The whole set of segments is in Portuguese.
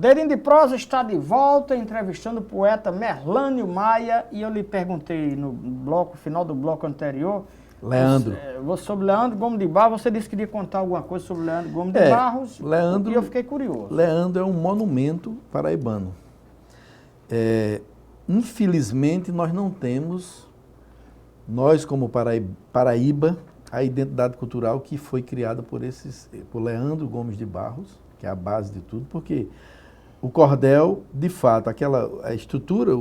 Dedinho de Prosa está de volta, entrevistando o poeta Merlânio Maia, e eu lhe perguntei no final do bloco anterior, Leandro. Sobre Leandro Gomes de Barros. Você disse que queria contar alguma coisa sobre Leandro Gomes de Barros, Leandro, e eu fiquei curioso. Leandro é um monumento paraibano. Infelizmente, nós não temos, nós como Paraíba, a identidade cultural que foi criada por Leandro Gomes de Barros, que é a base de tudo, porque o cordel, de fato, a estrutura,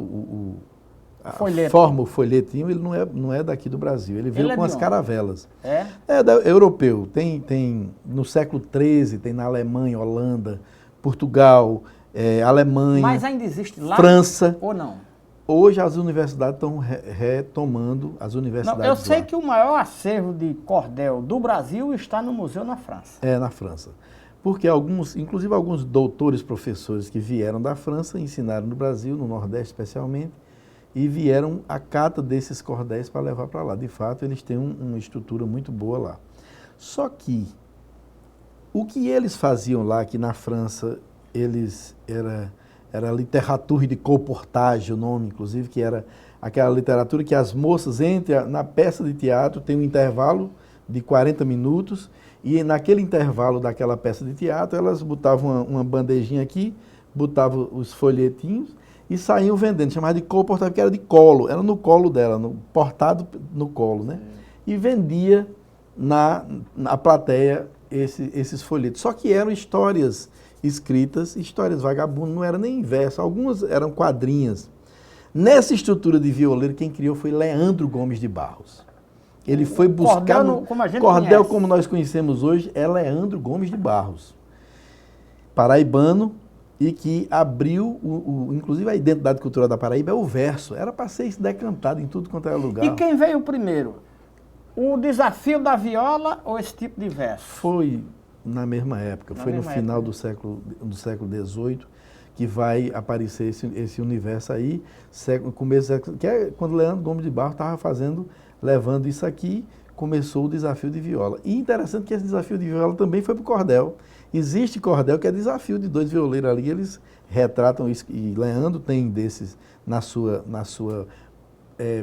a forma, o folhetinho, ele não é daqui do Brasil, ele veio com as caravelas. É europeu, tem no século XIII, tem na Alemanha, Holanda, Portugal, Alemanha, mas ainda existe lá? França. Ou não? Hoje as universidades estão retomando as universidades. Não, eu sei que o maior acervo de cordel do Brasil está no museu na França. Na França. Porque inclusive alguns doutores, professores que vieram da França, ensinaram no Brasil, no Nordeste especialmente, e vieram a cata desses cordéis para levar para lá. De fato, eles têm uma estrutura muito boa lá. Só que o que eles faziam lá, que na França, era literatura de colportage, o nome, inclusive, que era aquela literatura que as moças entram na peça de teatro, tem um intervalo de 40 minutos, e naquele intervalo daquela peça de teatro, elas botavam uma bandejinha aqui, botavam os folhetinhos e saíam vendendo, chamava de colportage, porque era de colo, era no colo dela, portado no colo, né? E vendia na plateia esses folhetos. Só que eram histórias escritas, histórias vagabundas, não era nem verso, algumas eram quadrinhas. Nessa estrutura de violeiro, quem criou foi Leandro Gomes de Barros. Ele foi buscar... Cordel, como nós conhecemos hoje, é Leandro Gomes de Barros. Paraibano, e que abriu, inclusive a identidade cultural da Paraíba é o verso. Era para ser decantado em tudo quanto era lugar. E quem veio primeiro? O Desafio da Viola ou esse tipo de verso? Foi na mesma época, foi no final do século XVIII que vai aparecer esse universo aí, começo do século, que é quando Leandro Gomes de Barros estava levando isso aqui, começou o Desafio de Viola. E interessante que esse Desafio de Viola também foi para o cordel. Existe cordel que é desafio de dois violeiros ali, eles retratam isso, e Leandro tem desses na sua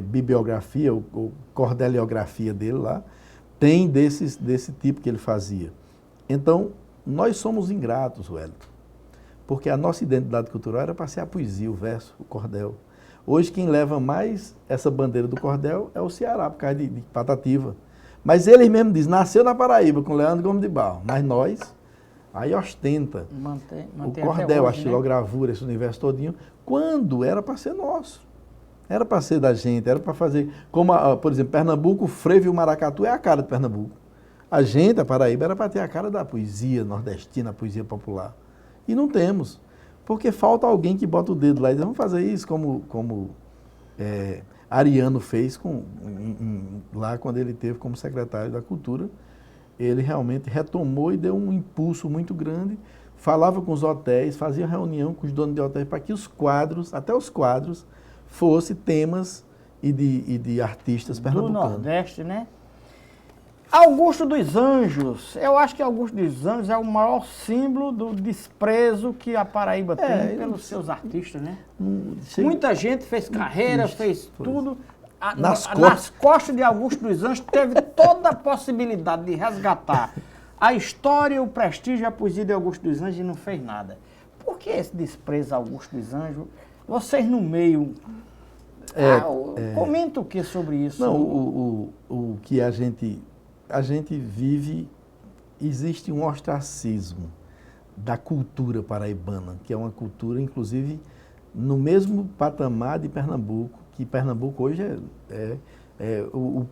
bibliografia, ou cordeliografia dele lá, tem desse tipo que ele fazia. Então, nós somos ingratos, Wellington, porque a nossa identidade cultural era para ser a poesia, o verso, o cordel. Hoje, quem leva mais essa bandeira do cordel é o Ceará, por causa de Patativa. Mas ele mesmo diz, nasceu na Paraíba, com Leandro Gomes de Barros, mas nós, aí ostenta mantém o cordel, hoje, a xilogravura, esse universo todinho, quando era para ser nosso. Era para ser da gente, era para fazer, como, por exemplo, Pernambuco, o frevo e o maracatu é a cara de Pernambuco. A gente, a Paraíba, era para ter a cara da poesia nordestina, a poesia popular. E não temos, porque falta alguém que bota o dedo lá e diz, vamos fazer isso como Ariano fez lá quando ele teve como secretário da Cultura. Ele realmente retomou e deu um impulso muito grande, falava com os hotéis, fazia reunião com os donos de hotéis para que os quadros, até os quadros, fossem temas e de artistas pernambucanos. Do Nordeste, né? Augusto dos Anjos. Eu acho que Augusto dos Anjos é o maior símbolo do desprezo que a Paraíba tem pelos seus artistas, né? Muita gente fez carreira, fez tudo. Nas costas de Augusto dos Anjos teve toda a possibilidade de resgatar a história, o prestígio e a poesia de Augusto dos Anjos e não fez nada. Por que esse desprezo a Augusto dos Anjos? Vocês no meio... comenta o que sobre isso? Não, o que a gente vive, existe um ostracismo da cultura paraibana, que é uma cultura, inclusive, no mesmo patamar de Pernambuco, que Pernambuco hoje o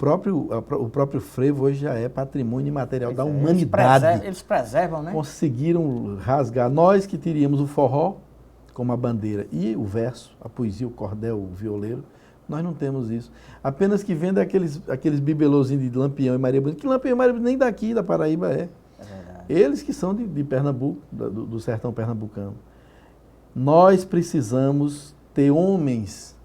próprio frevo hoje já é patrimônio imaterial da humanidade. Eles preservam, né? Conseguiram rasgar. Nós que teríamos o forró como a bandeira e o verso, a poesia, o cordel, o violeiro, nós não temos isso. Apenas que vendo aqueles bibelôzinhos de Lampião e Maria Bonita, que Lampião e Maria Bonita nem daqui da Paraíba é. É verdade. Eles que são de Pernambuco, do sertão pernambucano. Nós precisamos ter homens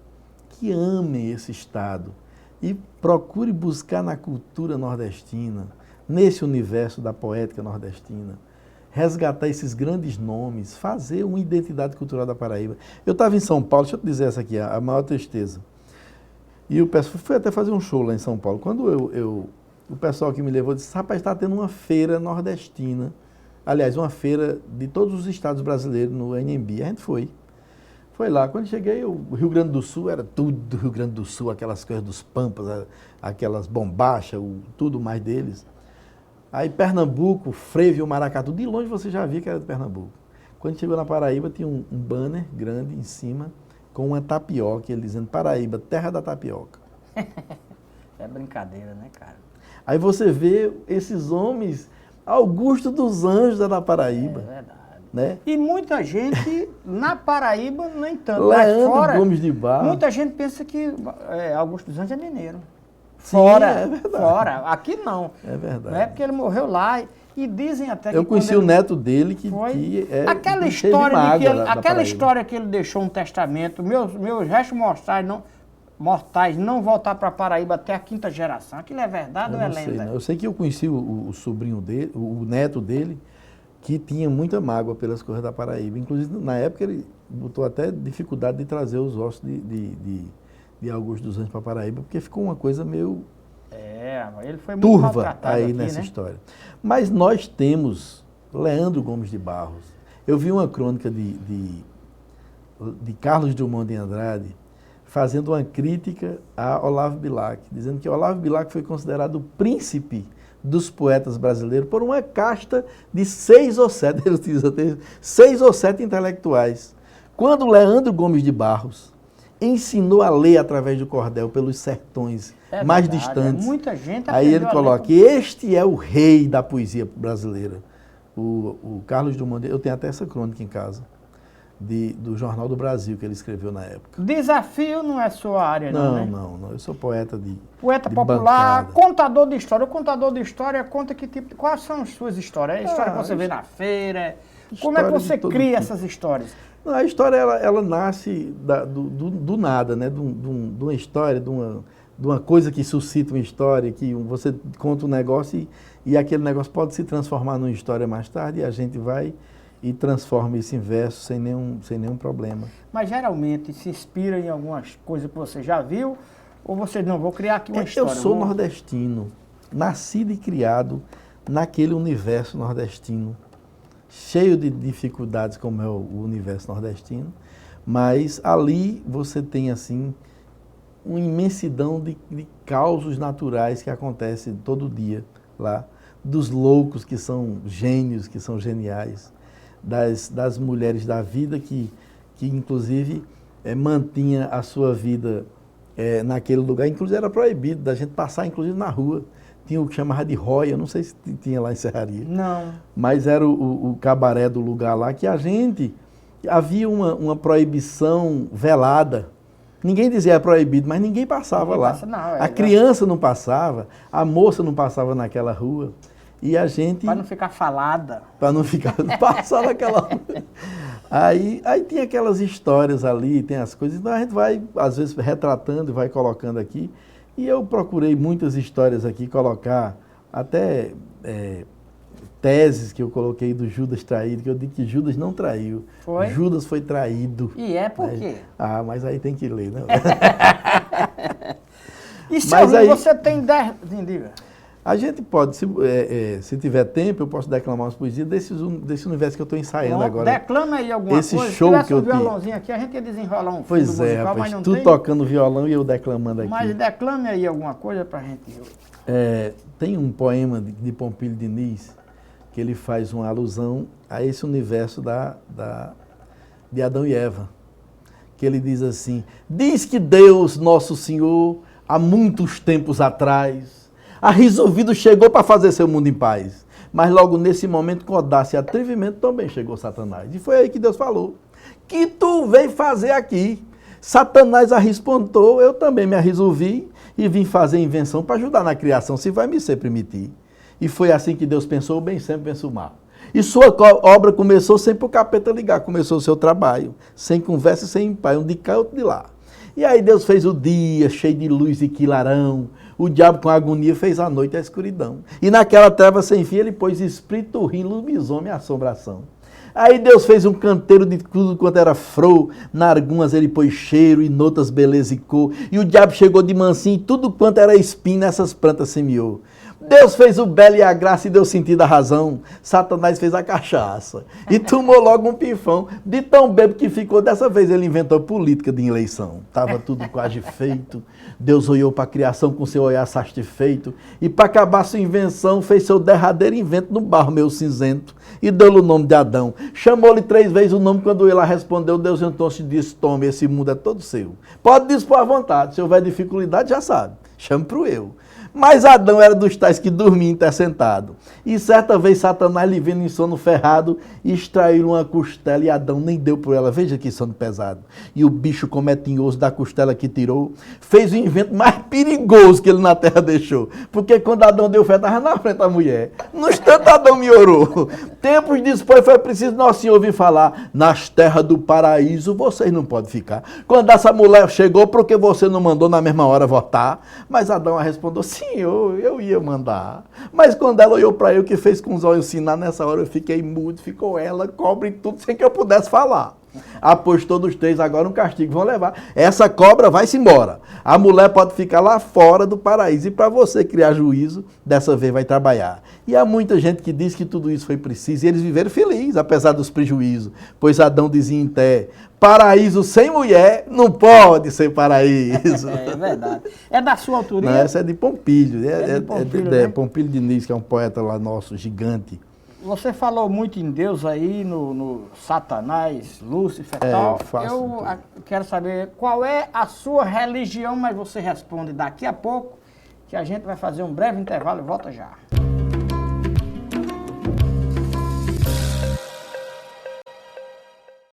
que amem esse estado e procure buscar na cultura nordestina, nesse universo da poética nordestina, resgatar esses grandes nomes, fazer uma identidade cultural da Paraíba. Eu estava em São Paulo, deixa eu te dizer essa aqui, a maior tristeza. E o pessoal foi até fazer um show lá em São Paulo. Quando o pessoal que me levou disse, rapaz, está tendo uma feira nordestina, aliás, uma feira de todos os estados brasileiros no Anhembi. A gente foi. Foi lá. Quando cheguei, o Rio Grande do Sul era tudo do Rio Grande do Sul, aquelas coisas dos pampas, aquelas bombachas, tudo mais deles. Aí Pernambuco, frevo e o maracatu, de longe você já via que era de Pernambuco. Quando chegou na Paraíba, tinha um banner grande em cima, com uma tapioca, ele dizendo Paraíba, terra da tapioca. É brincadeira, né, cara? Aí você vê esses homens, Augusto dos Anjos da Paraíba. É verdade. Né? E muita gente na Paraíba, nem tanto, Leandro mas fora, Gomes de Barros. Muita gente pensa que Augusto dos Anjos é mineiro. Sim, Fora, é verdade. fora. Aqui não. É verdade. Não é porque ele morreu lá e dizem até que eu conheci o neto dele que é aquela história de que aquela história que ele deixou um testamento, meus restos mortais não voltar para Paraíba até a 5ª geração. Aquilo é verdade ou é lenda? Eu sei que eu conheci o sobrinho dele, o neto dele, que tinha muita mágoa pelas coisas da Paraíba. Inclusive, na época, ele botou até dificuldade de trazer os ossos de Augusto dos Anjos para Paraíba, porque ficou uma coisa meio ele foi muito turva aí aqui, nessa né? história. Mas nós temos Leandro Gomes de Barros. Eu vi uma crônica de Carlos Drummond de Andrade fazendo uma crítica a Olavo Bilac, dizendo que Olavo Bilac foi considerado o príncipe dos poetas brasileiros por uma casta de 6 ou 7, ele utiliza 6 ou 7 intelectuais. Quando Leandro Gomes de Barros ensinou a ler através do cordel pelos sertões mais distantes, muita gente aí ele coloca, este é o rei da poesia brasileira. O Carlos Drummond, eu tenho até essa crônica em casa, do Jornal do Brasil, que ele escreveu na época. Desafio não é sua área, não, né? Não. Eu sou poeta Poeta popular, bancada. Contador de história. O contador de história conta quais são as suas histórias? É a história que você vê na feira? Como é que você cria essas histórias? Não, a história, ela nasce do nada, né? De uma história, de uma coisa que suscita uma história, que você conta um negócio e aquele negócio pode se transformar numa história mais tarde e a gente vai e transforma isso em verso sem nenhum problema. Mas geralmente se inspira em algumas coisas que você já viu, ou você não, vou criar aqui uma história? Eu sou nordestino, nascido e criado naquele universo nordestino, cheio de dificuldades como é o universo nordestino, mas ali você tem assim uma imensidão de causos naturais que acontecem todo dia lá, dos loucos que são gênios, que são geniais, das mulheres da vida que inclusive mantinha a sua vida naquele lugar. Inclusive era proibido da gente passar, inclusive na rua. Tinha o que chamava de roia, não sei se tinha lá em Serraria. Não. Mas era o cabaré do lugar lá que havia uma proibição velada. Ninguém dizia é proibido, mas ninguém passava lá. A criança não passava, a moça não passava naquela rua. E a gente... Para não ficar falada. Para não passar naquela rua. Aí tem aquelas histórias ali, tem as coisas. Então a gente vai, às vezes, retratando e vai colocando aqui. E eu procurei muitas histórias aqui, colocar até teses que eu coloquei do Judas traído, que eu digo que Judas não traiu. Foi? Judas foi traído. E por quê? Mas aí tem que ler, né? E se você tem 10... Diga. A gente pode, se tiver tempo, eu posso declamar umas poesias desse universo que eu estou ensaiando agora. Declama aí alguma coisa. Esse show que eu tenho. violãozinho aqui, a gente ia desenrolar um fundo musical, rapaz, mas não tu tem? Tocando violão e eu declamando aqui. Mas declame aí alguma coisa pra gente. Tem um poema de Pompilho Diniz que ele faz uma alusão a esse universo de Adão e Eva. Que ele diz assim, diz que Deus, nosso Senhor, há muitos tempos atrás, a resolvido chegou para fazer seu mundo em paz. Mas logo nesse momento, com audácia e atrevimento, também chegou Satanás. E foi aí que Deus falou, que tu veio fazer aqui? Satanás arrispontou, eu também me resolvi e vim fazer invenção para ajudar na criação, se vai me ser permitir. E foi assim que Deus pensou o bem, sempre pensa o mal. E sua obra começou sem pro capeta ligar, começou o seu trabalho, sem conversa e sem pai, um de cá e outro de lá. E aí Deus fez o dia cheio de luz e clarão, O diabo com agonia fez a noite a escuridão. E naquela treva sem fim ele pôs espírito ruim, lobisomem e assombração. Aí Deus fez um canteiro de tudo quanto era flor, na algumas ele pôs cheiro e noutras beleza e cor. E o diabo chegou de mansinho e tudo quanto era espinho nessas plantas semeou. Deus fez o belo e a graça e deu sentido à razão. Satanás fez a cachaça e tomou logo um pifão. De tão bebo que ficou, dessa vez ele inventou política de eleição. Estava tudo quase feito. Deus olhou para a criação com seu olhar satisfeito. E para acabar sua invenção, fez seu derradeiro invento no barro meio cinzento. E deu-lhe o nome de Adão. Chamou-lhe 3 vezes o nome, quando ele respondeu, Deus então se disse, tome, esse mundo é todo seu. Pode dispor à vontade, se houver dificuldade já sabe, chame para o eu. Mas Adão era dos tais que dormia intersentado. E certa vez Satanás lhe vendo em sono ferrado, extraiu uma costela e Adão nem deu por ela. Veja que sono pesado. E o bicho cometinhoso da costela que tirou, fez o invento mais perigoso que ele na terra deixou. Porque quando Adão deu fé, estava na frente da mulher. No instante Adão me orou. Tempos depois foi preciso Nosso Senhor ouvir falar, nas terras do paraíso vocês não podem ficar. Quando essa mulher chegou, por que você não mandou na mesma hora votar? Mas Adão respondeu, Senhor, eu ia mandar. Mas quando ela olhou para eu, que fez com os olhos sinal, nessa hora eu fiquei mudo, ficou ela, cobra e tudo, sem que eu pudesse falar. Após todos 3, agora um castigo vão levar. Essa cobra vai-se embora. A mulher pode ficar lá fora do paraíso. E para você criar juízo, dessa vez vai trabalhar. E há muita gente que diz que tudo isso foi preciso. E eles viveram felizes, apesar dos prejuízos. Pois Adão dizia em Té, paraíso sem mulher não pode ser paraíso. É verdade. É da sua autoria? Não, essa é de Pompílio. É de Pompílio, né? Pompílio Diniz, que é um poeta lá nosso, gigante. Você falou muito em Deus aí, no Satanás, Lúcifer e tal. Eu quero saber qual é a sua religião, mas você responde daqui a pouco, que a gente vai fazer um breve intervalo e volta já.